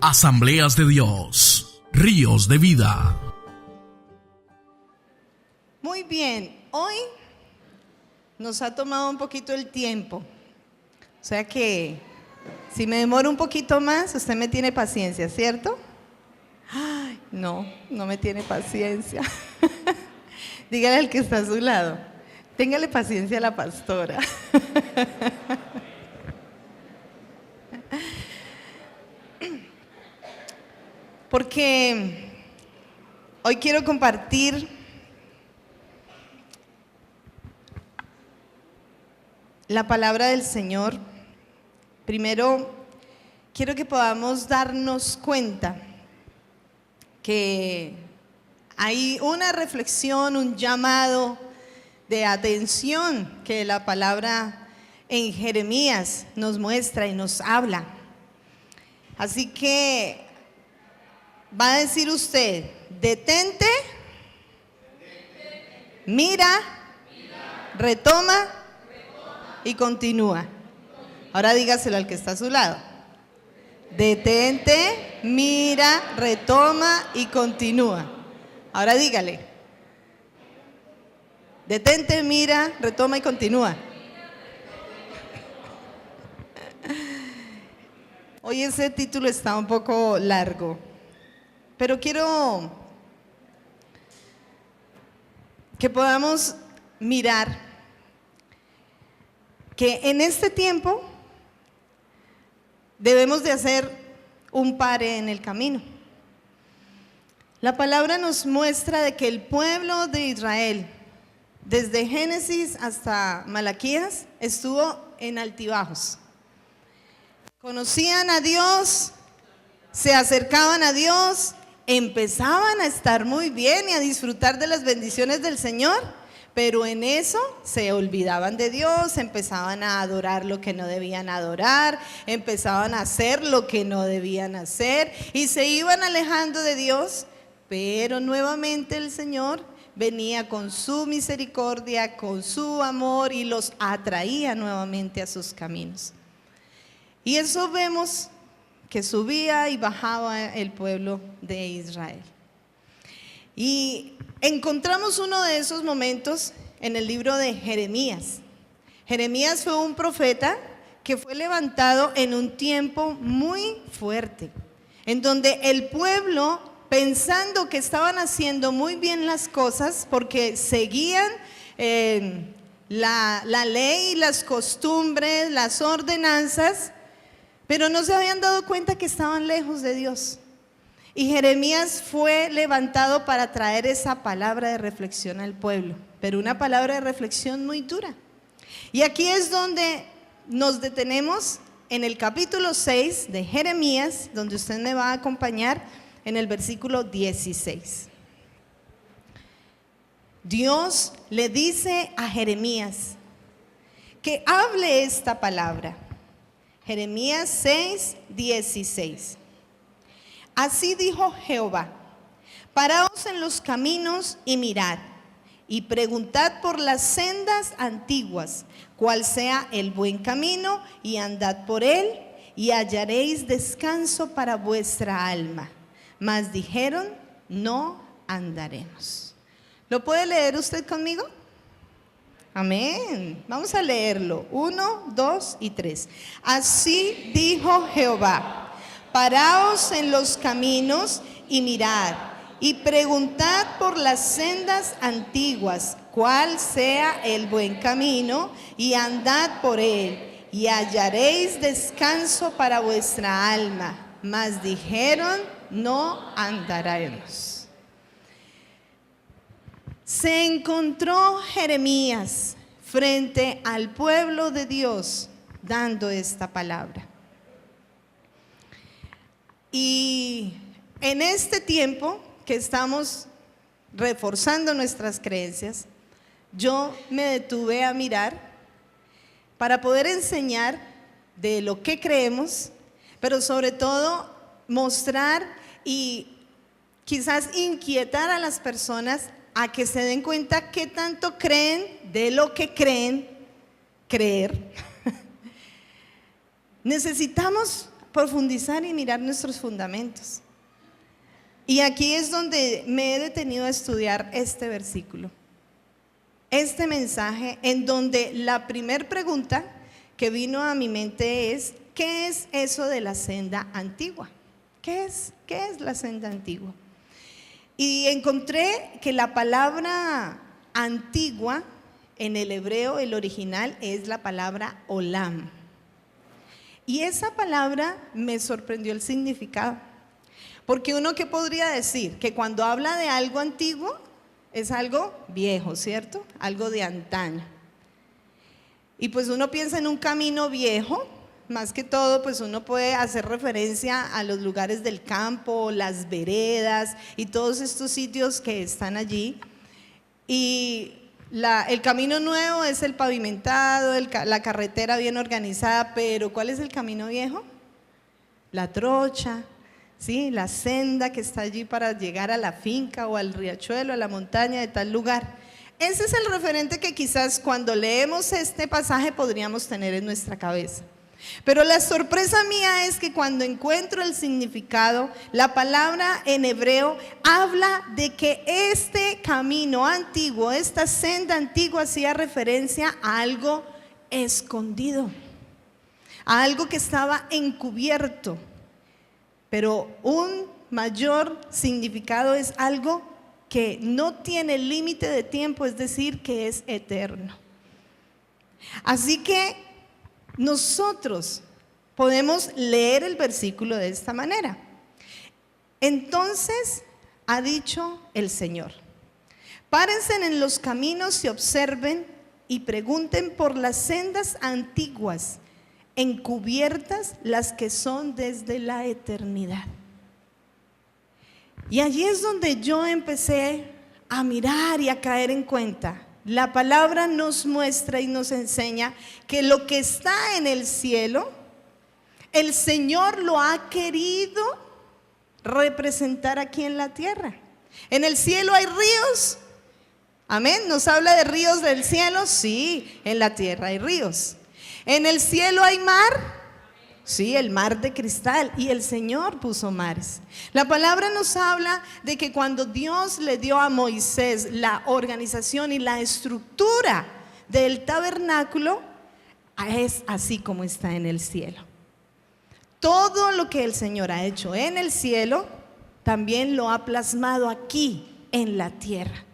Asambleas de Dios, ríos de vida. Muy bien, hoy nos ha tomado un poquito el tiempo. O sea que si me demoro un poquito más, usted me tiene paciencia, ¿cierto? Ay, no me tiene paciencia. Dígale al que está a su lado, téngale paciencia a la pastora. Porque hoy quiero compartir la palabra del Señor. Primero, quiero que podamos darnos cuenta que hay una reflexión, un llamado de atención que la palabra en Jeremías nos muestra y nos habla. Así que va a decir usted: detente, mira, retoma y continúa. Ahora dígaselo al que está a su lado: detente, mira, retoma y continúa. Ahora dígale: detente, mira, retoma y continúa. Hoy ese título está un poco largo, pero quiero que podamos mirar que en este tiempo debemos de hacer un pare en el camino. La palabra nos muestra de que el pueblo de Israel, desde Génesis hasta Malaquías, estuvo en altibajos. Conocían a Dios, se acercaban a Dios, empezaban a estar muy bien y a disfrutar de las bendiciones del Señor, pero en eso se olvidaban de Dios, empezaban a adorar lo que no debían adorar, empezaban a hacer lo que no debían hacer y se iban alejando de Dios, pero nuevamente el Señor venía con su misericordia, con su amor y los atraía nuevamente a sus caminos. Y eso vemos que subía y bajaba el pueblo de Israel. Y encontramos uno de esos momentos en el libro de Jeremías. Jeremías fue un profeta que fue levantado en un tiempo muy fuerte, en donde el pueblo, pensando que estaban haciendo muy bien las cosas porque seguían la ley, las costumbres, las ordenanzas, pero no se habían dado cuenta que estaban lejos de Dios. Y Jeremías fue levantado para traer esa palabra de reflexión al pueblo, pero una palabra de reflexión muy dura. Y aquí es donde nos detenemos en el capítulo 6 de Jeremías, donde usted me va a acompañar en el versículo 16. Dios le dice a Jeremías que hable esta palabra. Jeremías 6, 16. Así dijo Jehová: paraos en los caminos y mirad, y preguntad por las sendas antiguas, cuál sea el buen camino, y andad por él, y hallaréis descanso para vuestra alma. Mas dijeron: no andaremos. ¿Lo puede leer usted conmigo? Amén. Vamos a leerlo. 1, 2 y 3. Así dijo Jehová: paraos en los caminos y mirad, y preguntad por las sendas antiguas, cuál sea el buen camino, y andad por él, y hallaréis descanso para vuestra alma. Mas dijeron: no andaremos. Se encontró Jeremías frente al pueblo de Dios dando esta palabra. Y en este tiempo que estamos reforzando nuestras creencias, yo me detuve a mirar para poder enseñar de lo que creemos, pero sobre todo mostrar y quizás inquietar a las personas a que se den cuenta qué tanto creen de lo que creen creer. Necesitamos profundizar y mirar nuestros fundamentos. Y aquí es donde me he detenido a estudiar este versículo, este mensaje, en donde la primer pregunta que vino a mi mente es: ¿qué es eso de la senda antigua? ¿Qué es la senda antigua? Y encontré que la palabra antigua en el hebreo, el original, es la palabra olam. Y esa palabra me sorprendió el significado. Porque uno, ¿qué podría decir? Que cuando habla de algo antiguo es algo viejo, ¿cierto? Algo de antaño. Y pues uno piensa en un camino viejo. Más que todo, pues uno puede hacer referencia a los lugares del campo, las veredas y todos estos sitios que están allí. Y el camino nuevo es el pavimentado, la carretera bien organizada, pero ¿cuál es el camino viejo? La trocha, ¿sí? La senda que está allí para llegar a la finca o al riachuelo, a la montaña de tal lugar. Ese es el referente que quizás cuando leemos este pasaje podríamos tener en nuestra cabeza. Pero la sorpresa mía es que cuando encuentro el significado, la palabra en hebreo habla de que este camino antiguo, esta senda antigua, hacía referencia a algo escondido, a algo que estaba encubierto. Pero un mayor significado es algo que no tiene límite de tiempo, es decir, que es eterno. Así que nosotros podemos leer el versículo de esta manera. Entonces ha dicho el Señor: párense en los caminos y observen y pregunten por las sendas antiguas, encubiertas, las que son desde la eternidad. Y allí es donde yo empecé a mirar y a caer en cuenta. La palabra nos muestra y nos enseña que lo que está en el cielo, el Señor lo ha querido representar aquí en la tierra. En el cielo hay ríos, amén. ¿Nos habla de ríos del cielo? Sí, en la tierra hay ríos. En el cielo hay mar. Sí, el mar de cristal, y el Señor puso mares. La palabra nos habla de que cuando Dios le dio a Moisés la organización y la estructura del tabernáculo, es así como está en el cielo. Todo lo que el Señor ha hecho en el cielo, también lo ha plasmado aquí en la tierra.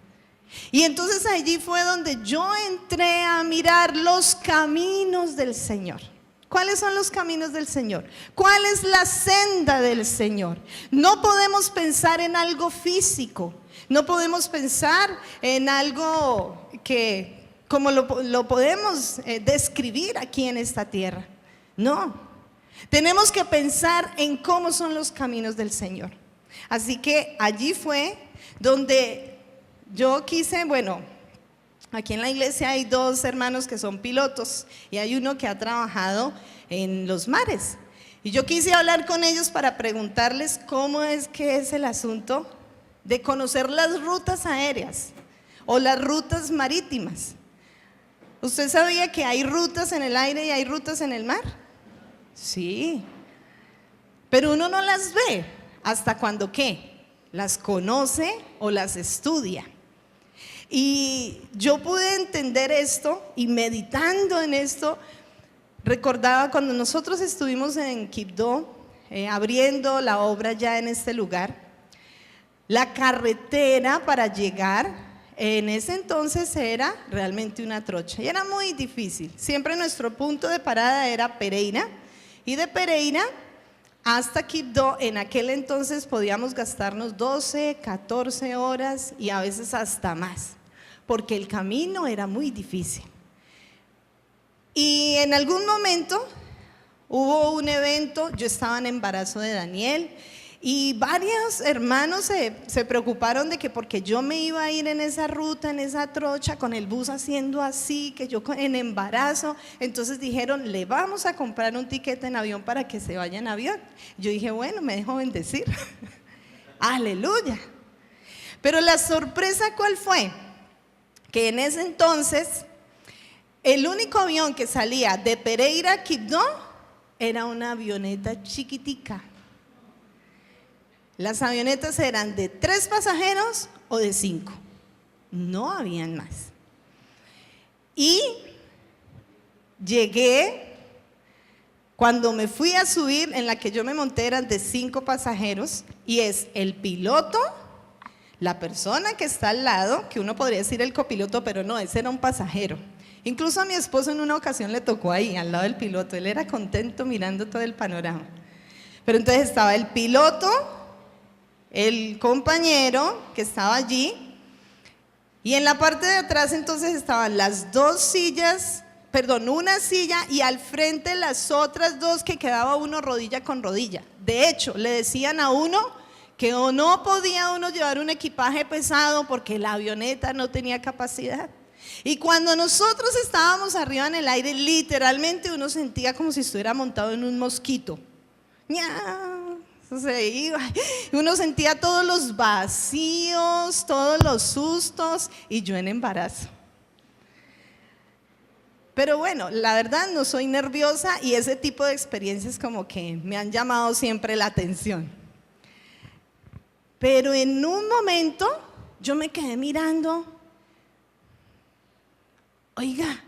Y entonces allí fue donde yo entré a mirar los caminos del Señor. ¿Cuáles son los caminos del Señor? ¿Cuál es la senda del Señor? No podemos pensar en algo físico, no podemos pensar en algo que como lo podemos describir aquí en esta tierra. No, tenemos que pensar en cómo son los caminos del Señor. Así que allí fue donde yo quise, aquí en la iglesia hay dos hermanos que son pilotos y hay uno que ha trabajado en los mares. Y yo quise hablar con ellos para preguntarles cómo es que es el asunto de conocer las rutas aéreas o las rutas marítimas. ¿Usted sabía que hay rutas en el aire y hay rutas en el mar? Sí, pero uno no las ve hasta cuando ¿qué? Las conoce o las estudia. Y yo pude entender esto y meditando en esto, recordaba cuando nosotros estuvimos en Quibdó, abriendo la obra ya en este lugar, la carretera para llegar en ese entonces era realmente una trocha y era muy difícil. Siempre nuestro punto de parada era Pereira y de Pereira hasta Quibdó en aquel entonces podíamos gastarnos 12, 14 horas y a veces hasta más, porque el camino era muy difícil. Y en algún momento hubo un evento, yo estaba en embarazo de Daniel y varios hermanos se preocuparon de que porque yo me iba a ir en esa ruta, en esa trocha, con el bus haciendo así, que yo en embarazo, entonces dijeron, le vamos a comprar un tiquete en avión para que se vaya en avión. Yo dije, bueno, me dejo bendecir. Aleluya. Pero la sorpresa, ¿cuál fue? Que en ese entonces el único avión que salía de Pereira a Quibdó era una avioneta chiquitica. Las avionetas eran de 3 pasajeros o de 5. No habían más. Y llegué, cuando me fui a subir, en la que yo me monté eran de 5 pasajeros, y es el piloto, la persona que está al lado, que uno podría decir el copiloto, pero no, ese era un pasajero. Incluso a mi esposo en una ocasión le tocó ahí, al lado del piloto. Él era contento mirando todo el panorama. Pero entonces estaba el piloto, el compañero que estaba allí, y en la parte de atrás entonces estaban las 2 sillas, una silla, y al frente las otras 2 que quedaba uno rodilla con rodilla. De hecho, le decían a uno que no podía uno llevar un equipaje pesado porque la avioneta no tenía capacidad. Y cuando nosotros estábamos arriba en el aire, literalmente uno sentía como si estuviera montado en un mosquito. Se iba. Uno sentía todos los vacíos, todos los sustos, y yo en embarazo. Pero bueno, la verdad no soy nerviosa, y ese tipo de experiencias como que me han llamado siempre la atención. Pero en un momento yo me quedé mirando, oiga,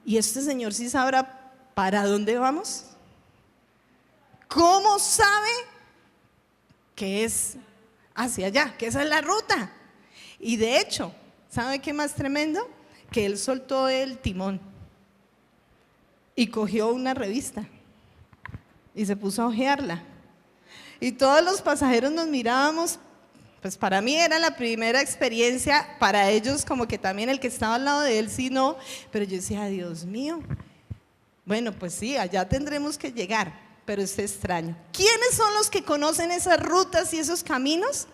¿y este señor sí sabrá para dónde vamos? ¿Cómo sabe que es hacia allá, que esa es la ruta? Y de hecho, ¿sabe qué más tremendo? Que él soltó el timón y cogió una revista y se puso a hojearla. Y todos los pasajeros nos mirábamos. Pues para mí era la primera experiencia, para ellos como que también el que estaba al lado de él sí no, pero yo decía, Dios mío, bueno, pues sí, allá tendremos que llegar, pero es extraño. ¿Quiénes son los que conocen esas rutas y esos caminos?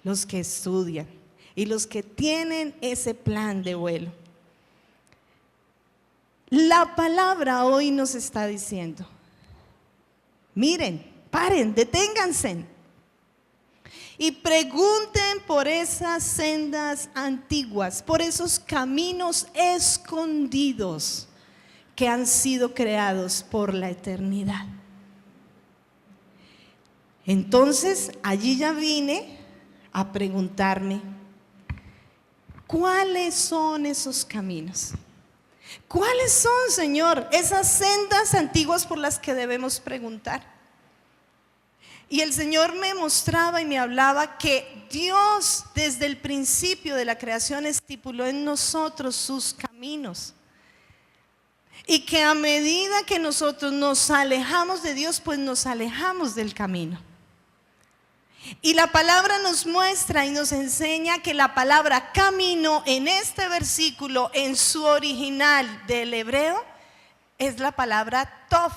Los que estudian y los que tienen ese plan de vuelo. La palabra hoy nos está diciendo, miren, paren, deténganse y pregunten por esas sendas antiguas, por esos caminos escondidos que han sido creados por la eternidad. Entonces, allí ya vine a preguntarme, ¿cuáles son esos caminos? ¿Cuáles son, Señor, esas sendas antiguas por las que debemos preguntar? Y el Señor me mostraba y me hablaba que Dios desde el principio de la creación estipuló en nosotros sus caminos. Y que a medida que nosotros nos alejamos de Dios, pues nos alejamos del camino. Y la palabra nos muestra y nos enseña que la palabra camino en este versículo, en su original del hebreo, es la palabra tov.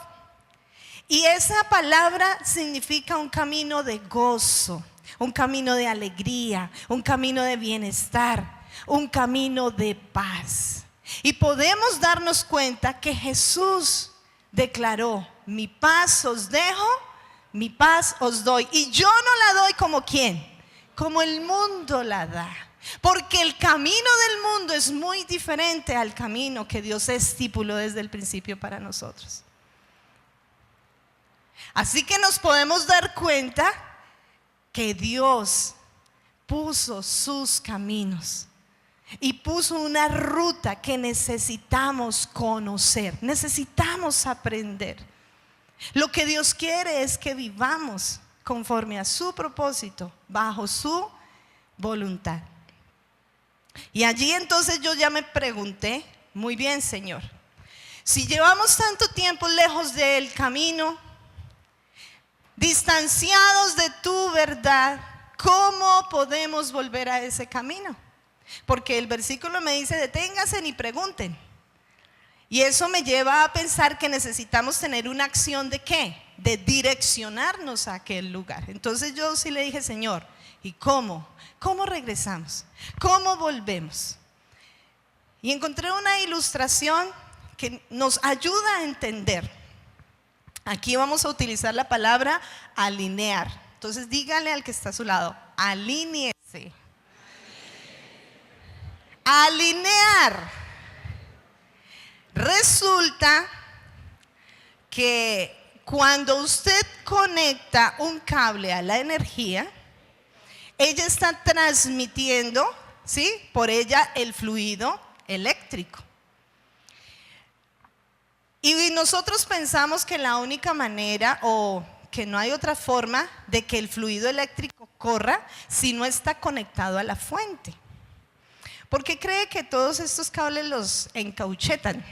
Y esa palabra significa un camino de gozo, un camino de alegría, un camino de bienestar, un camino de paz. Y podemos darnos cuenta que Jesús declaró, mi paz os dejo, mi paz os doy. Y yo no la doy como ¿quién? Como el mundo la da. Porque el camino del mundo es muy diferente al camino que Dios estipuló desde el principio para nosotros. Así que nos podemos dar cuenta que Dios puso sus caminos y puso una ruta que necesitamos conocer, necesitamos aprender. Lo que Dios quiere es que vivamos conforme a su propósito, bajo su voluntad. Y allí entonces yo ya me pregunté, muy bien, Señor, si llevamos tanto tiempo lejos del camino, distanciados de tu verdad, ¿cómo podemos volver a ese camino? Porque el versículo me dice, deténganse y pregunten. Y eso me lleva a pensar que necesitamos tener una acción de ¿qué? De direccionarnos a aquel lugar. Entonces yo sí le dije, Señor, ¿y cómo? ¿Cómo regresamos? ¿Cómo volvemos? Y encontré una ilustración que nos ayuda a entender. Aquí vamos a utilizar la palabra alinear. Entonces dígale al que está a su lado, alíñese. Alinear. Resulta que cuando usted conecta un cable a la energía, ella está transmitiendo, ¿sí?, por ella el fluido eléctrico. Y nosotros pensamos que la única manera o que no hay otra forma de que el fluido eléctrico corra si no está conectado a la fuente. ¿Por qué cree que todos estos cables los encauchetan?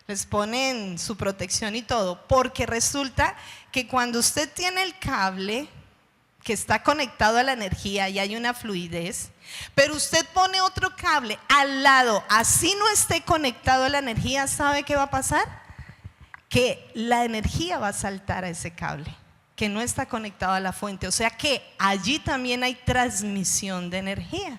Les ponen su protección y todo. Porque resulta que cuando usted tiene el cable que está conectado a la energía y hay una fluidez, pero usted pone otro cable al lado, así no esté conectado a la energía, ¿sabe qué va a pasar? Que la energía va a saltar a ese cable que no está conectado a la fuente. O sea que allí también hay transmisión de energía.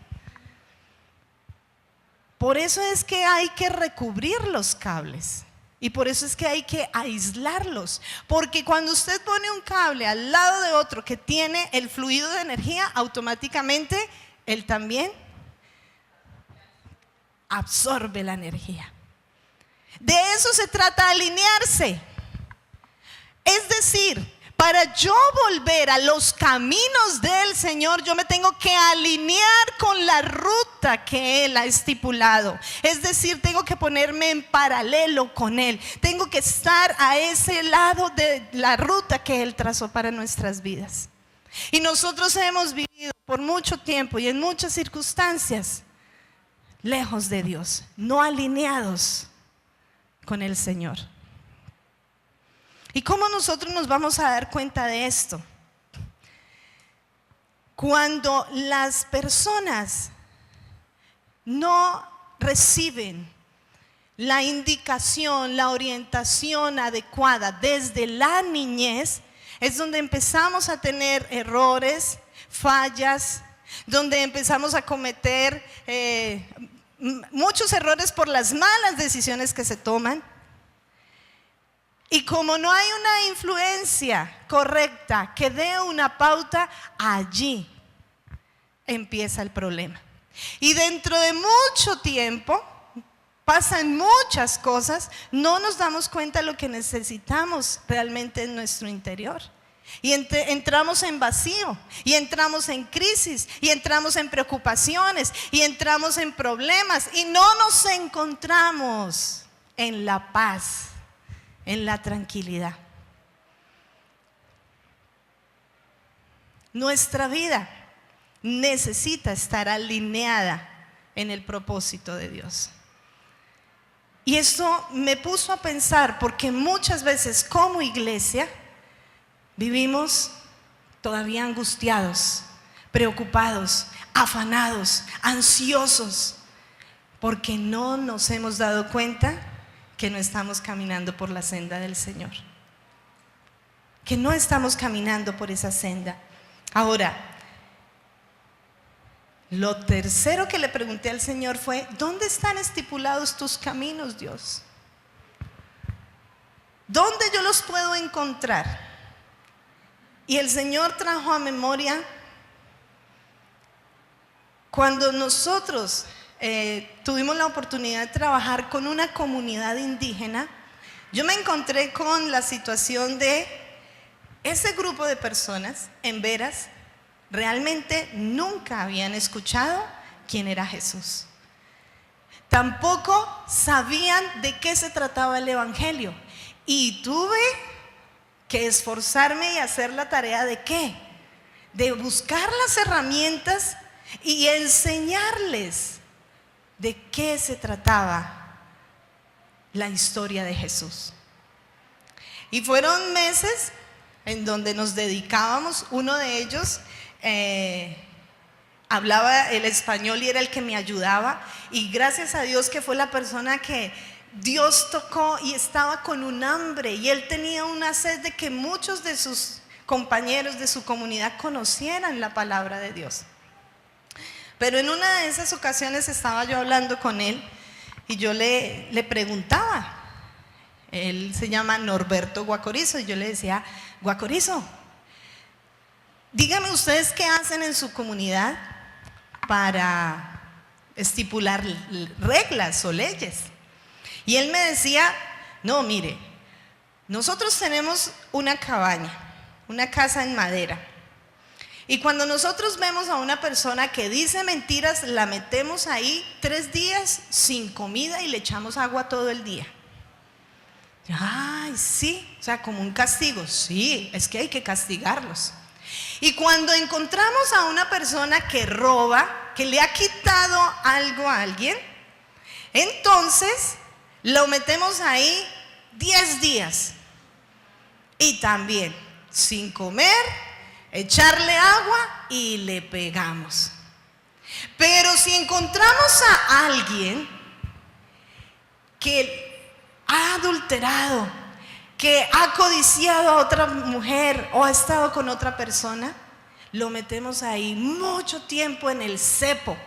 Por eso es que hay que recubrir los cables y por eso es que hay que aislarlos, porque cuando usted pone un cable al lado de otro que tiene el fluido de energía, automáticamente él también absorbe la energía. De eso se trata, alinearse. Es decir, para yo volver a los caminos del Señor, yo me tengo que alinear con la ruta que Él ha estipulado. Es decir, tengo que ponerme en paralelo con Él. Tengo que estar a ese lado de la ruta que Él trazó para nuestras vidas. Y nosotros hemos vivido por mucho tiempo y en muchas circunstancias lejos de Dios, no alineados con el Señor. ¿Y cómo nosotros nos vamos a dar cuenta de esto? Cuando las personas no reciben la indicación, la orientación adecuada desde la niñez, es donde empezamos a tener errores, fallas, donde empezamos a cometer muchos errores por las malas decisiones que se toman. Y como no hay una influencia correcta que dé una pauta, allí empieza el problema. Y dentro de mucho tiempo pasan muchas cosas, no nos damos cuenta de lo que necesitamos realmente en nuestro interior. Y entramos en vacío, y entramos en crisis, y entramos en preocupaciones, y entramos en problemas, y no nos encontramos en la paz, en la tranquilidad. Nuestra vida necesita estar alineada en el propósito de Dios. Y esto me puso a pensar, porque muchas veces como iglesia vivimos todavía angustiados, preocupados, afanados, ansiosos, porque no nos hemos dado cuenta que no estamos caminando por la senda del Señor, que no estamos caminando por esa senda. Ahora, lo tercero que le pregunté al Señor fue: ¿dónde están estipulados tus caminos, Dios? ¿Dónde yo los puedo encontrar? Y el Señor trajo a memoria cuando nosotros tuvimos la oportunidad de trabajar con una comunidad indígena. Yo me encontré con la situación de ese grupo de personas, en veras, realmente nunca habían escuchado quién era Jesús. Tampoco sabían de qué se trataba el Evangelio. Y tuve que esforzarme y hacer la tarea de ¿qué? De buscar las herramientas y enseñarles de qué se trataba la historia de Jesús. Y fueron meses en donde nos dedicábamos. Uno de ellos hablaba el español y era el que me ayudaba, y gracias a Dios que fue la persona que Dios tocó y estaba con un hambre, y él tenía una sed de que muchos de sus compañeros de su comunidad conocieran la palabra de Dios. Pero en una de esas ocasiones estaba yo hablando con él y yo le preguntaba. Él se llama Norberto Guacorizo, y yo le decía: Guacorizo, díganme ustedes qué hacen en su comunidad para estipular reglas o leyes. Y él me decía: no, mire, Nosotros tenemos una cabaña, una casa en madera. Y cuando nosotros vemos a una persona que dice mentiras, la metemos ahí 3 días sin comida y le echamos agua todo el día. Ay, sí, o sea, como un castigo. Sí, es que hay que castigarlos. Y cuando encontramos a una persona que roba, que le ha quitado algo a alguien, entonces lo metemos ahí 10 días. Y también sin comer, echarle agua y le pegamos. Pero si encontramos a alguien que ha adulterado, que ha codiciado a otra mujer o ha estado con otra persona, lo metemos ahí mucho tiempo en el cepo.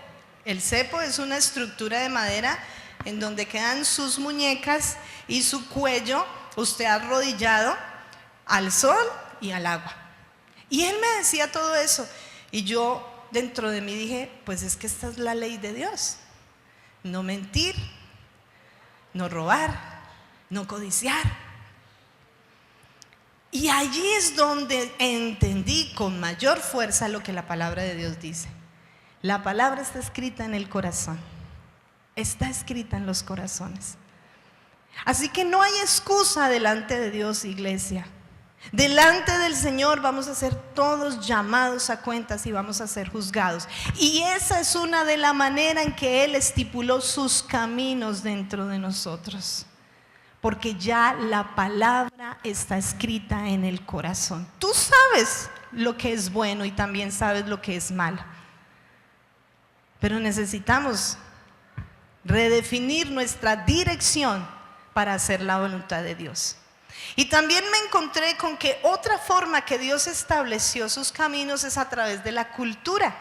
El cepo es una estructura de madera en donde quedan sus muñecas y su cuello, usted arrodillado al sol y al agua. Y él me decía todo eso y yo dentro de mí dije, pues es que esta es la ley de Dios: no mentir, no robar, no codiciar. Y allí es donde entendí con mayor fuerza lo que la palabra de Dios dice. La palabra está escrita en el corazón, está escrita en los corazones. Así que no hay excusa delante de Dios, iglesia. Delante del Señor vamos a ser todos llamados a cuentas y vamos a ser juzgados. Y esa es una de las maneras en que Él estipuló sus caminos dentro de nosotros. Porque ya la palabra está escrita en el corazón. Tú sabes lo que es bueno y también sabes lo que es malo. Pero necesitamos redefinir nuestra dirección para hacer la voluntad de Dios. Y también me encontré con que otra forma que Dios estableció sus caminos es a través de la cultura.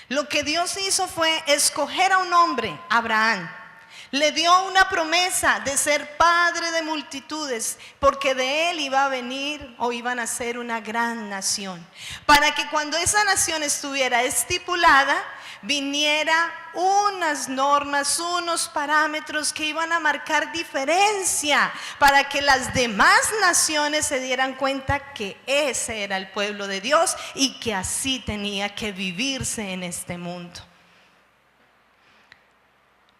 Lo que Dios hizo fue escoger a un hombre, Abraham. Le dio una promesa de ser padre de multitudes, porque de él iba a venir o iban a ser una gran nación. Para que cuando esa nación estuviera estipulada, viniera unas normas, unos parámetros que iban a marcar diferencia, para que las demás naciones se dieran cuenta que ese era el pueblo de Dios y que así tenía que vivirse en este mundo.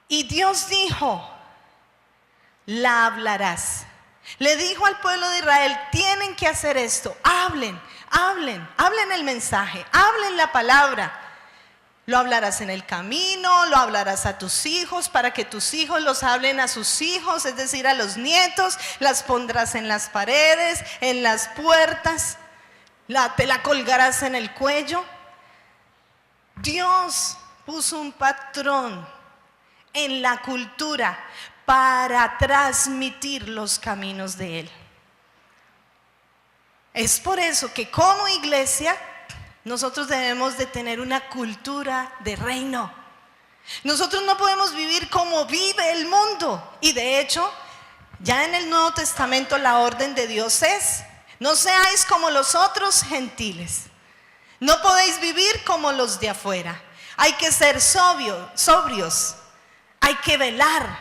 Y Dios dijo, la hablarás. Le dijo al pueblo de Israel, tienen que hacer esto, hablen el mensaje, hablen la palabra. Lo hablarás en el camino, lo hablarás a tus hijos, para que tus hijos los hablen a sus hijos, es decir, a los nietos. Las pondrás en las paredes, en las puertas, te la colgarás en el cuello. Dios puso un patrón en la cultura para transmitir los caminos de Él. Es por eso que como iglesia nosotros debemos de tener una cultura de reino. Nosotros no podemos vivir como vive el mundo. Y de hecho, ya en el Nuevo Testamento la orden de Dios es: no seáis como los otros gentiles. No podéis vivir como los de afuera. Hay que ser sobrios. Hay que velar.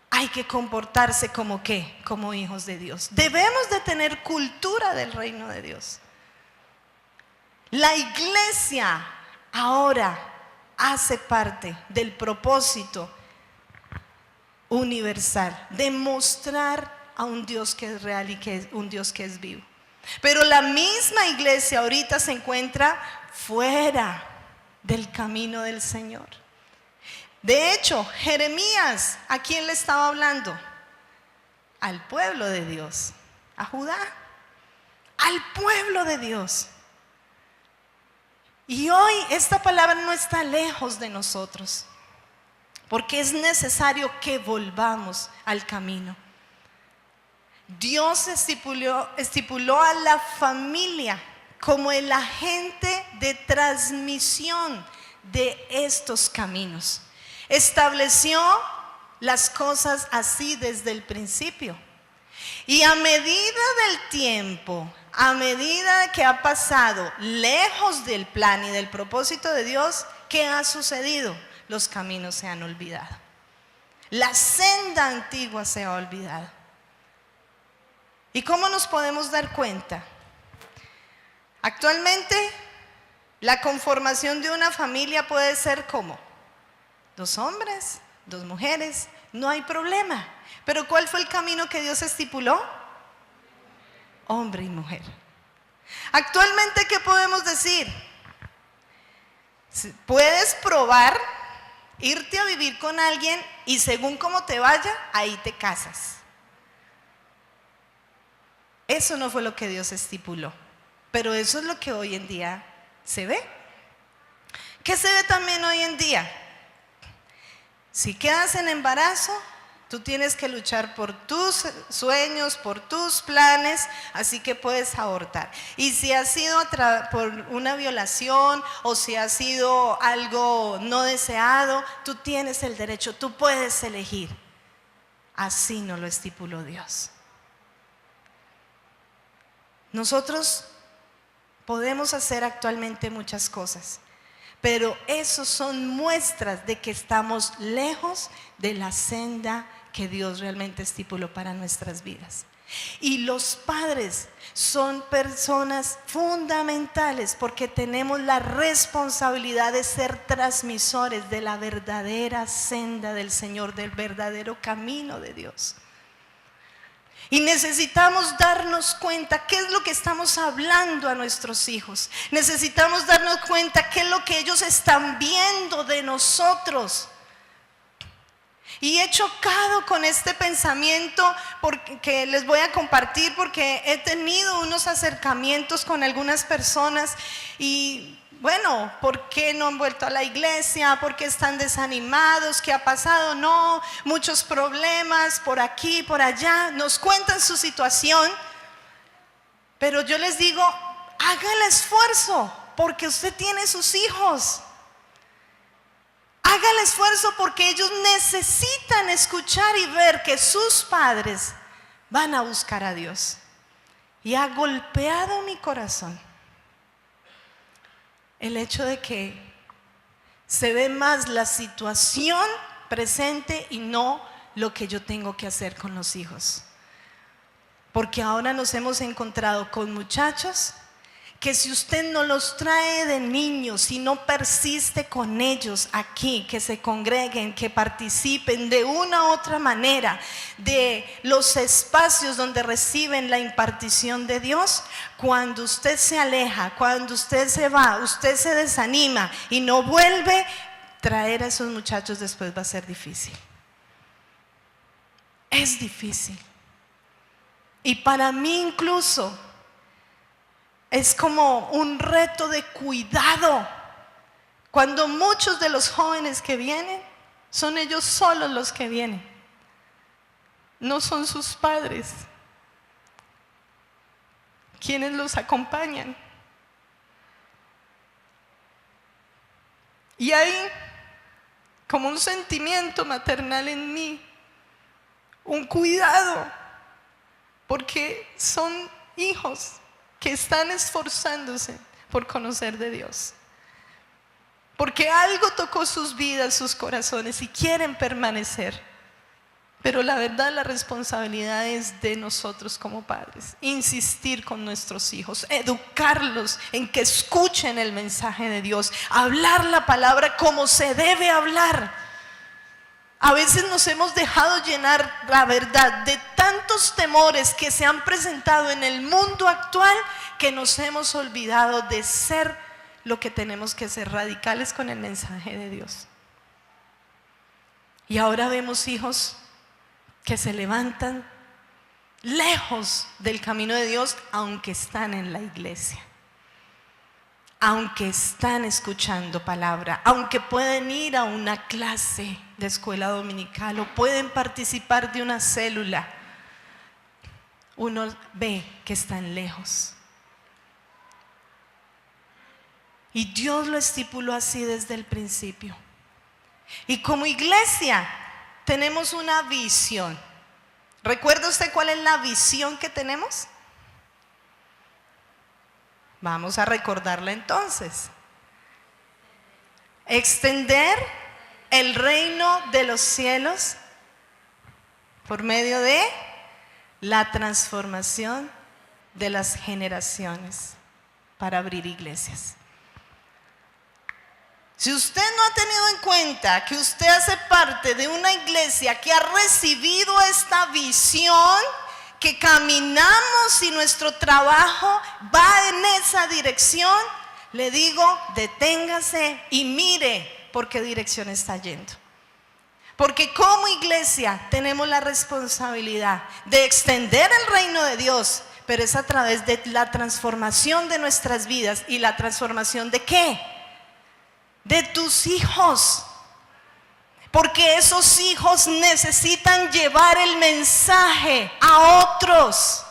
Hay que comportarse como ¿qué? Como hijos de Dios. Debemos de tener cultura del reino de Dios. La iglesia ahora hace parte del propósito universal de mostrar a un Dios que es real y que es un Dios que es vivo. Pero la misma iglesia ahorita se encuentra fuera del camino del Señor. De hecho, Jeremías, ¿a quién le estaba hablando? Al pueblo de Dios, a Judá, al pueblo de Dios. Y hoy esta palabra no está lejos de nosotros, porque es necesario que volvamos al camino. Dios estipuló a la familia como el agente de transmisión de estos caminos. Estableció las cosas así desde el principio. Y a medida del tiempo, a medida que ha pasado lejos del plan y del propósito de Dios, ¿qué ha sucedido? Los caminos se han olvidado. La senda antigua se ha olvidado. ¿Y cómo nos podemos dar cuenta? Actualmente, la conformación de una familia puede ser como 2 hombres, 2 mujeres, no hay problema. Pero ¿cuál fue el camino que Dios estipuló? Hombre y mujer. Actualmente, ¿qué podemos decir? Puedes probar irte a vivir con alguien y según cómo te vaya, ahí te casas. Eso no fue lo que Dios estipuló, pero eso es lo que hoy en día se ve. ¿Qué se ve también hoy en día? Si quedas en embarazo, tú tienes que luchar por tus sueños, por tus planes, así que puedes abortar. Y si ha sido por una violación o si ha sido algo no deseado, tú tienes el derecho, tú puedes elegir. Así no lo estipuló Dios. Nosotros podemos hacer actualmente muchas cosas, pero esos son muestras de que estamos lejos de la senda que Dios realmente estipuló para nuestras vidas. Y los padres son personas fundamentales porque tenemos la responsabilidad de ser transmisores de la verdadera senda del Señor, del verdadero camino de Dios. Y necesitamos darnos cuenta qué es lo que estamos hablando a nuestros hijos. Necesitamos darnos cuenta qué es lo que ellos están viendo de nosotros. Y he chocado con este pensamiento que les voy a compartir porque he tenido unos acercamientos con algunas personas y bueno, ¿por qué no han vuelto a la iglesia? ¿Por qué están desanimados? ¿Qué ha pasado? No, muchos problemas por aquí, por allá. Nos cuentan su situación, pero yo les digo, haga el esfuerzo porque usted tiene sus hijos. Haga el esfuerzo porque ellos necesitan escuchar y ver que sus padres van a buscar a Dios. Y ha golpeado mi corazón el hecho de que se ve más la situación presente y no lo que yo tengo que hacer con los hijos. Porque ahora nos hemos encontrado con muchachos que si usted no los trae de niños, si no persiste con ellos aquí, que se congreguen, que participen de una u otra manera de los espacios donde reciben la impartición de Dios, cuando usted se aleja, cuando usted se va, usted se desanima y no vuelve, traer a esos muchachos después va a ser difícil. Es difícil. Y para mí incluso es como un reto de cuidado, cuando muchos de los jóvenes que vienen, son ellos solos los que vienen, no son sus padres quienes los acompañan. Y hay como un sentimiento maternal en mí, un cuidado, porque son hijos que están esforzándose por conocer de Dios, porque algo tocó sus vidas, sus corazones y quieren permanecer. Pero la verdad, la responsabilidad es de nosotros como padres, insistir con nuestros hijos, educarlos en que escuchen el mensaje de Dios, hablar la palabra como se debe hablar. A veces nos hemos dejado llenar, la verdad, de tantos temores que se han presentado en el mundo actual que nos hemos olvidado de ser lo que tenemos que ser, radicales con el mensaje de Dios. Y ahora vemos hijos que se levantan lejos del camino de Dios, aunque están en la iglesia, aunque están escuchando palabra, aunque pueden ir a una clase de escuela dominical o pueden participar de una célula, uno ve que están lejos. Y Dios lo estipuló así desde el principio. Y como iglesia tenemos una visión. ¿Recuerda usted cuál es la visión que tenemos? Vamos a recordarla entonces. Extender el reino de los cielos por medio de la transformación de las generaciones para abrir iglesias. Si usted no ha tenido en cuenta que usted hace parte de una iglesia que ha recibido esta visión, que caminamos y nuestro trabajo va en esa dirección, le digo, deténgase y mire por qué dirección está yendo. Porque como iglesia tenemos la responsabilidad de extender el reino de Dios, pero es a través de la transformación de nuestras vidas. ¿Y la transformación de qué? De tus hijos. Porque esos hijos necesitan llevar el mensaje a otros.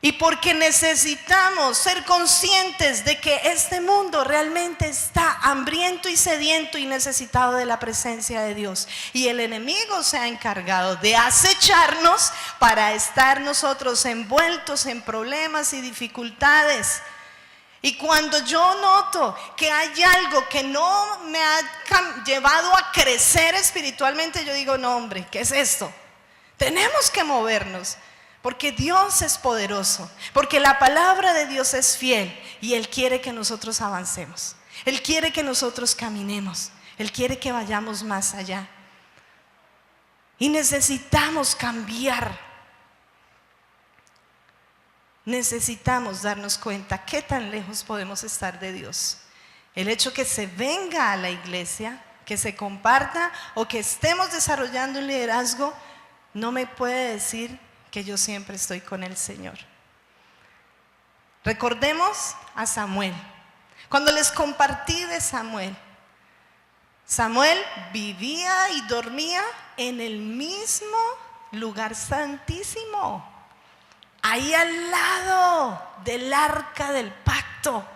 Y porque necesitamos ser conscientes de que este mundo realmente está hambriento y sediento y necesitado de la presencia de Dios. Y el enemigo se ha encargado de acecharnos para estar nosotros envueltos en problemas y dificultades. Y cuando yo noto que hay algo que no me ha llevado a crecer espiritualmente, yo digo, no hombre, ¿qué es esto? Tenemos que movernos. Porque Dios es poderoso, porque la palabra de Dios es fiel y Él quiere que nosotros avancemos. Él quiere que nosotros caminemos, Él quiere que vayamos más allá. Y necesitamos cambiar. Necesitamos darnos cuenta qué tan lejos podemos estar de Dios. El hecho que se venga a la iglesia, que se comparta o que estemos desarrollando un liderazgo, no me puede decir que yo siempre estoy con el Señor. Recordemos a Samuel. Cuando les compartí de Samuel, Samuel vivía y dormía en el mismo lugar santísimo, ahí al lado del arca del pacto.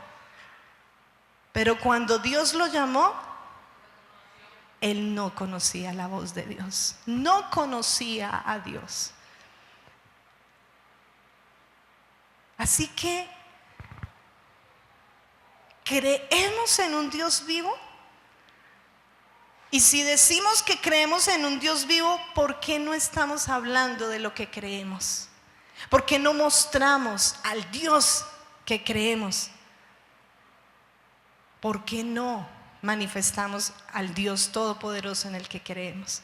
Pero cuando Dios lo llamó, él no conocía la voz de Dios, no conocía a Dios. Así que, ¿creemos en un Dios vivo? Y si decimos que creemos en un Dios vivo, ¿por qué no estamos hablando de lo que creemos? ¿Por qué no mostramos al Dios que creemos? ¿Por qué no manifestamos al Dios todopoderoso en el que creemos?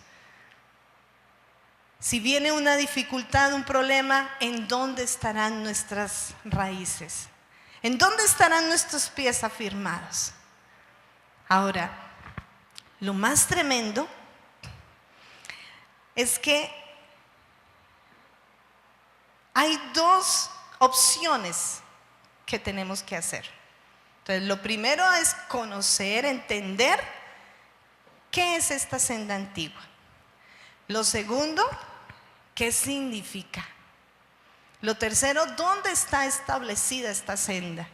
Si viene una dificultad, un problema, ¿en dónde estarán nuestras raíces? ¿En dónde estarán nuestros pies afirmados? Ahora, lo más tremendo es que hay dos opciones que tenemos que hacer. Entonces, lo primero es conocer, entender qué es esta senda antigua. Lo segundo, ¿qué significa? Lo tercero, ¿dónde está establecida esta senda?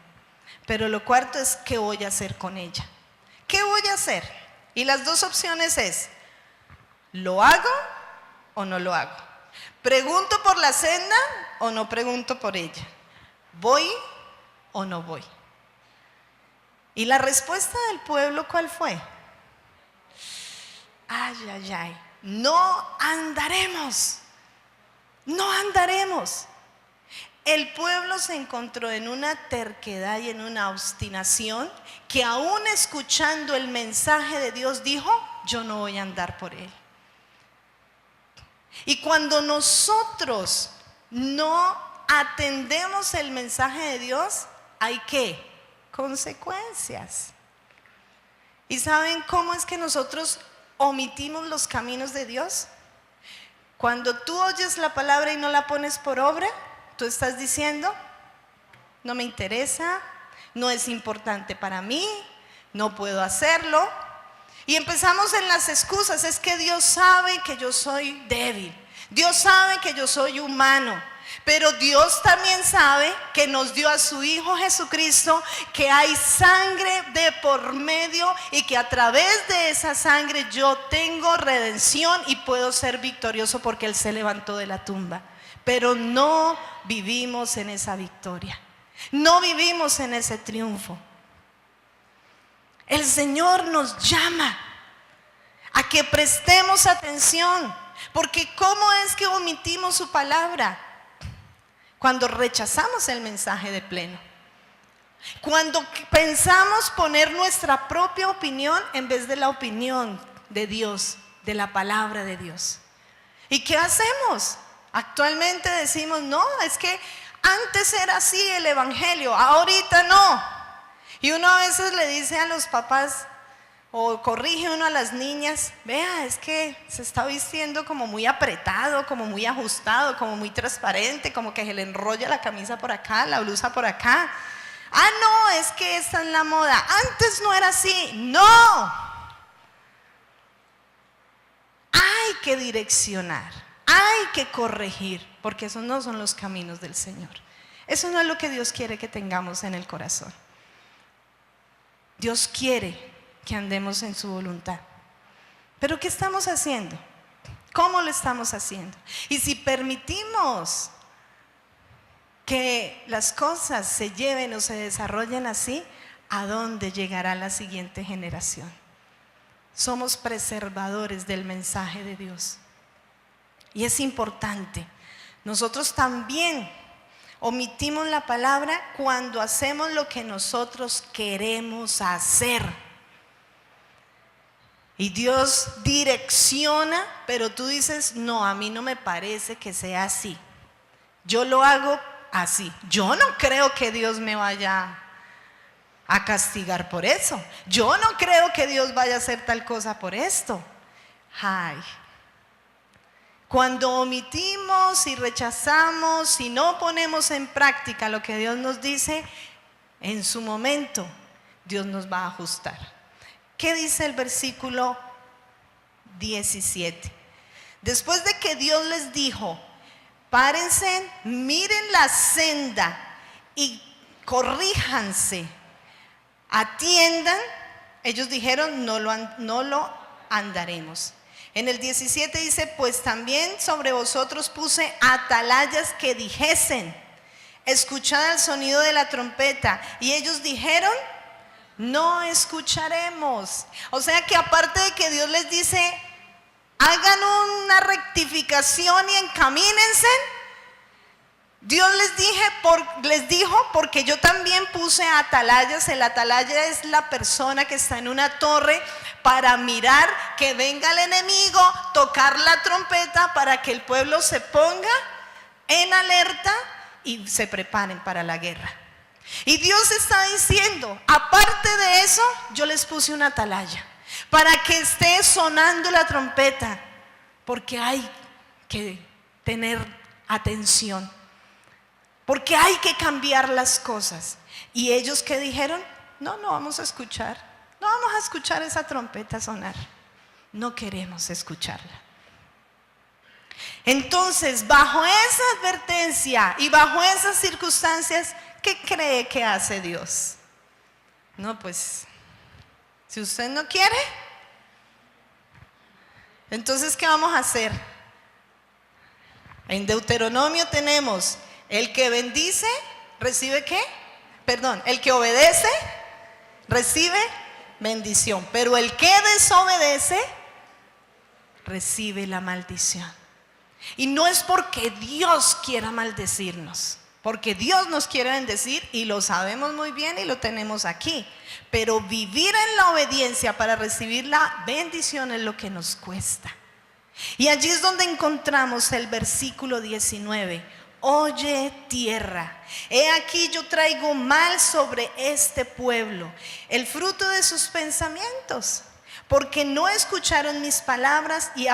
Pero lo cuarto es, ¿qué voy a hacer con ella? ¿Qué voy a hacer? Y las dos opciones es, ¿lo hago o no lo hago? ¿Pregunto por la senda o no pregunto por ella? ¿Voy o no voy? Y la respuesta del pueblo, ¿cuál fue? Ay, ay, ay, no andaremos. No andaremos. El pueblo se encontró en una terquedad y en una obstinación que aún escuchando el mensaje de Dios dijo, yo no voy a andar por él. Y cuando nosotros no atendemos el mensaje de Dios, ¿hay qué? Consecuencias. ¿Y saben cómo es que nosotros omitimos los caminos de Dios? Cuando tú oyes la palabra y no la pones por obra, tú estás diciendo, no me interesa, no es importante para mí, no puedo hacerlo. Y empezamos en las excusas, es que Dios sabe que yo soy débil, Dios sabe que yo soy humano, pero Dios también sabe que nos dio a su Hijo Jesucristo, que hay sangre de por medio y que a través de esa sangre yo tengo redención y puedo ser victorioso porque Él se levantó de la tumba. Pero no vivimos en esa victoria, no vivimos en ese triunfo. El Señor nos llama a que prestemos atención, Porque ¿cómo es que omitimos su palabra? Cuando rechazamos el mensaje de pleno. Cuando pensamos poner nuestra propia opinión en vez de la opinión de Dios, de la palabra de Dios. ¿Y qué hacemos? Actualmente decimos, no, es que antes era así el evangelio, ahorita no. Y uno a veces le dice a los papás, o corrige uno a las niñas, vea, es que se está vistiendo como muy apretado, como muy ajustado, como muy transparente, como que se le enrolla la camisa por acá, la blusa por acá. Ah, no, es que esta es la moda. Antes no era así. No. Hay que direccionar, hay que corregir, porque esos no son los caminos del Señor. Eso no es lo que Dios quiere que tengamos en el corazón. Dios quiere que andemos en su voluntad. Pero ¿qué estamos haciendo? ¿Cómo lo estamos haciendo? Y si permitimos que las cosas se lleven o se desarrollen así, ¿a dónde llegará la siguiente generación? Somos preservadores del mensaje de Dios. Y es importante. Nosotros también omitimos la palabra cuando hacemos lo que nosotros queremos hacer. Y Dios direcciona, pero tú dices, no, a mí no me parece que sea así. Yo lo hago así. Yo no creo que Dios me vaya a castigar por eso. Yo no creo que Dios vaya a hacer tal cosa por esto. Ay. Cuando omitimos y rechazamos y no ponemos en práctica lo que Dios nos dice, en su momento Dios nos va a ajustar. ¿Qué dice el versículo 17? Después de que Dios les dijo, párense, miren la senda y corríjanse, atiendan, ellos dijeron, no lo andaremos. En el 17 dice, pues también sobre vosotros puse atalayas que dijesen, escuchad el sonido de la trompeta. Y ellos dijeron, no escucharemos. O sea que aparte de que Dios les dice, hagan una rectificación y encamínense, Dios les dijo, porque yo también puse atalayas. El atalaya es la persona que está en una torre para mirar que venga el enemigo, tocar la trompeta para que el pueblo se ponga en alerta y se preparen para la guerra. Y Dios está diciendo, aparte de eso, yo les puse una atalaya para que esté sonando la trompeta, porque hay que tener atención, porque hay que cambiar las cosas. Y ellos que dijeron, no vamos a escuchar, no vamos a escuchar esa trompeta sonar, no queremos escucharla. Entonces, bajo esa advertencia y bajo esas circunstancias, ¿qué cree que hace Dios? No, pues, si usted no quiere, entonces, ¿qué vamos a hacer? En Deuteronomio tenemos, el que bendice, ¿recibe qué? Perdón, el que obedece, recibe bendición. Pero el que desobedece, recibe la maldición. Y no es porque Dios quiera maldecirnos, porque Dios nos quiere bendecir y lo sabemos muy bien y lo tenemos aquí. Pero vivir en la obediencia para recibir la bendición es lo que nos cuesta. Y allí es donde encontramos el versículo 19. Oye tierra, he aquí yo traigo mal sobre este pueblo, el fruto de sus pensamientos, porque no escucharon mis palabras y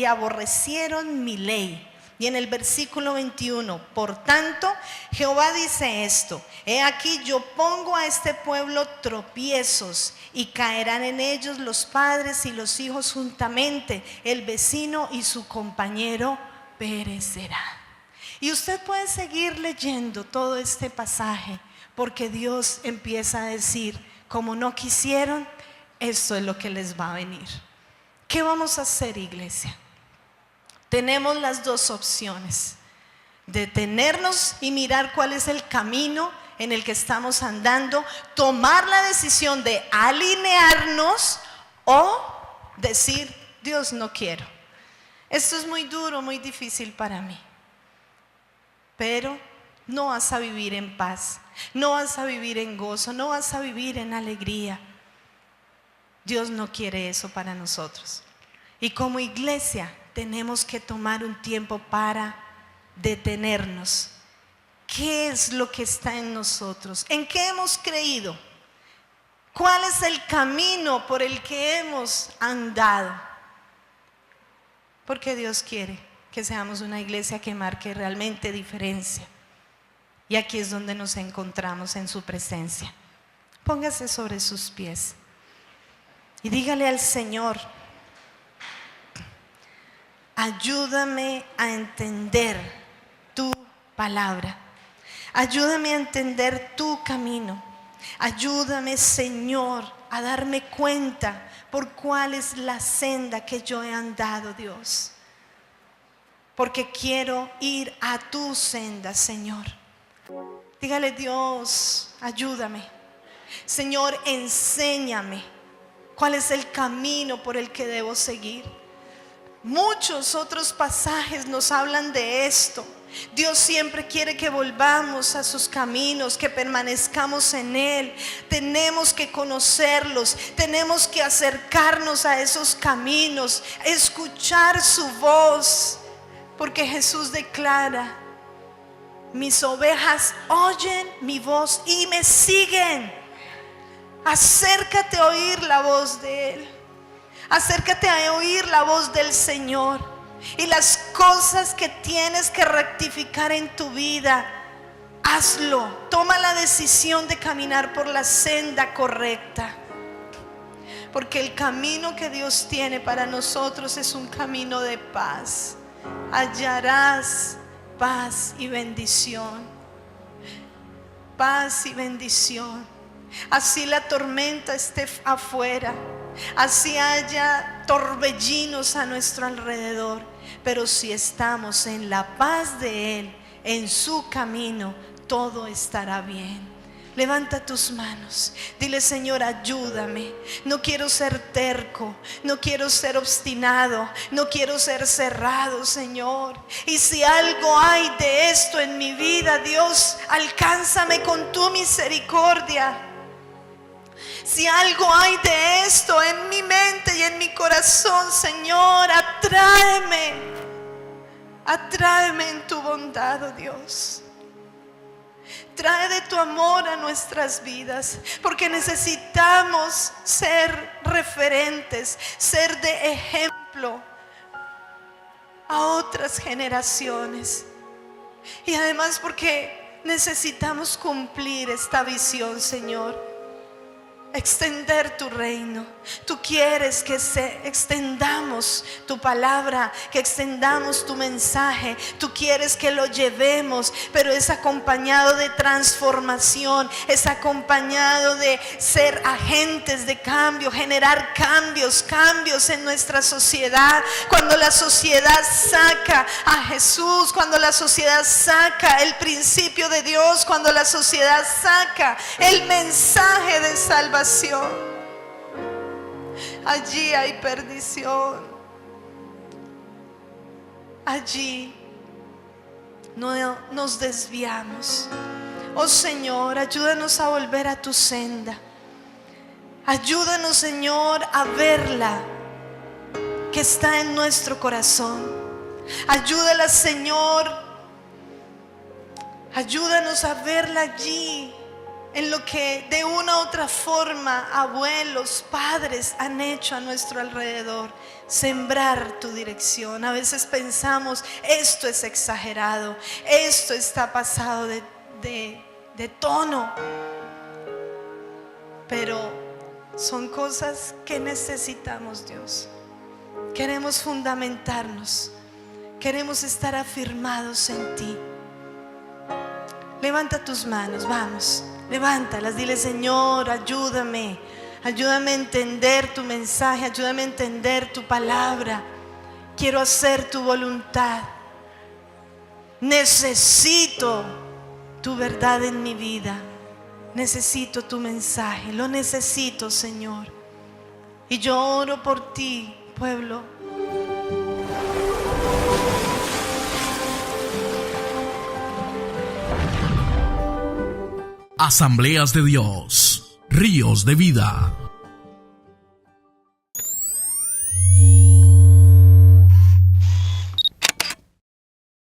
aborrecieron mi ley. Y en el versículo 21, por tanto, Jehová dice esto, he aquí yo pongo a este pueblo tropiezos y caerán en ellos los padres y los hijos juntamente, el vecino y su compañero perecerán. Y usted puede seguir leyendo todo este pasaje, porque Dios empieza a decir, como no quisieron, esto es lo que les va a venir. ¿Qué vamos a hacer, iglesia? Tenemos las dos opciones: detenernos y mirar cuál es el camino en el que estamos andando, tomar la decisión de alinearnos o decir, Dios, no quiero. esto es muy duro, muy difícil para mí, pero no vas a vivir en paz, no vas a vivir en gozo, no vas a vivir en alegría. Dios no quiere eso para nosotros. Y como iglesia tenemos que tomar un tiempo para detenernos. ¿Qué es lo que está en nosotros? ¿En qué hemos creído? ¿Cuál es el camino por el que hemos andado? Porque Dios quiere que seamos una iglesia que marque realmente diferencia. Y aquí es donde nos encontramos, en su presencia. Póngase sobre sus pies y dígale al Señor: ayúdame a entender tu palabra, ayúdame a entender tu camino, ayúdame, Señor, a darme cuenta por cuál es la senda que yo he andado, Dios, porque quiero ir a tu senda, Señor. Dígale: Dios, ayúdame, Señor, enséñame cuál es el camino por el que debo seguir. Muchos otros pasajes nos hablan de esto. Dios siempre quiere que volvamos a sus caminos, que permanezcamos en Él. Tenemos que conocerlos, tenemos que acercarnos a esos caminos, escuchar su voz, porque Jesús declara: mis ovejas oyen mi voz y me siguen. Acércate a oír la voz de Él. Acércate a oír la voz del Señor. Y las cosas que tienes que rectificar en tu vida, hazlo. Toma la decisión de caminar por la senda correcta. Porque el camino que Dios tiene para nosotros es un camino de paz. Hallarás paz y bendición. Paz y bendición. Así la tormenta esté afuera, así haya torbellinos a nuestro alrededor, pero si estamos en la paz de Él, en su camino, todo estará bien. Levanta tus manos, dile: Señor, ayúdame. No quiero ser terco, no quiero ser obstinado, no quiero ser cerrado, Señor. Y si algo hay de esto en mi vida, Dios, alcánzame con tu misericordia. Si algo hay de esto en mi mente y en mi corazón, Señor, atráeme en tu bondad, oh Dios. Trae de tu amor a nuestras vidas, porque necesitamos ser referentes, ser de ejemplo a otras generaciones. Y además porque necesitamos cumplir esta visión, Señor. Extender tu reino. Tú quieres que extendamos tu palabra, que extendamos tu mensaje. Tú quieres que lo llevemos, pero es acompañado de transformación, es acompañado de ser agentes de cambio, generar cambios en nuestra sociedad. Cuando la sociedad saca a Jesús, cuando la sociedad saca el principio de Dios, cuando la sociedad saca el mensaje de salvación, allí hay perdición. Allí no nos desviamos. Oh Señor, ayúdanos a volver a tu senda. Ayúdanos, Señor, a verla que está en nuestro corazón. Ayúdala, Señor. Ayúdanos a verla allí, en lo que de una u otra forma abuelos, padres han hecho a nuestro alrededor. Sembrar tu dirección. A veces pensamos: esto es exagerado, esto está pasado de tono, pero son cosas que necesitamos, Dios. Queremos fundamentarnos, queremos estar afirmados en ti. Levanta tus manos, vamos. Levántalas, dile: Señor, ayúdame a entender tu mensaje, ayúdame a entender tu palabra. Quiero hacer tu voluntad. Necesito tu verdad en mi vida. Necesito tu mensaje, lo necesito, Señor. Y yo oro por ti, pueblo. Asambleas de Dios, Ríos de Vida.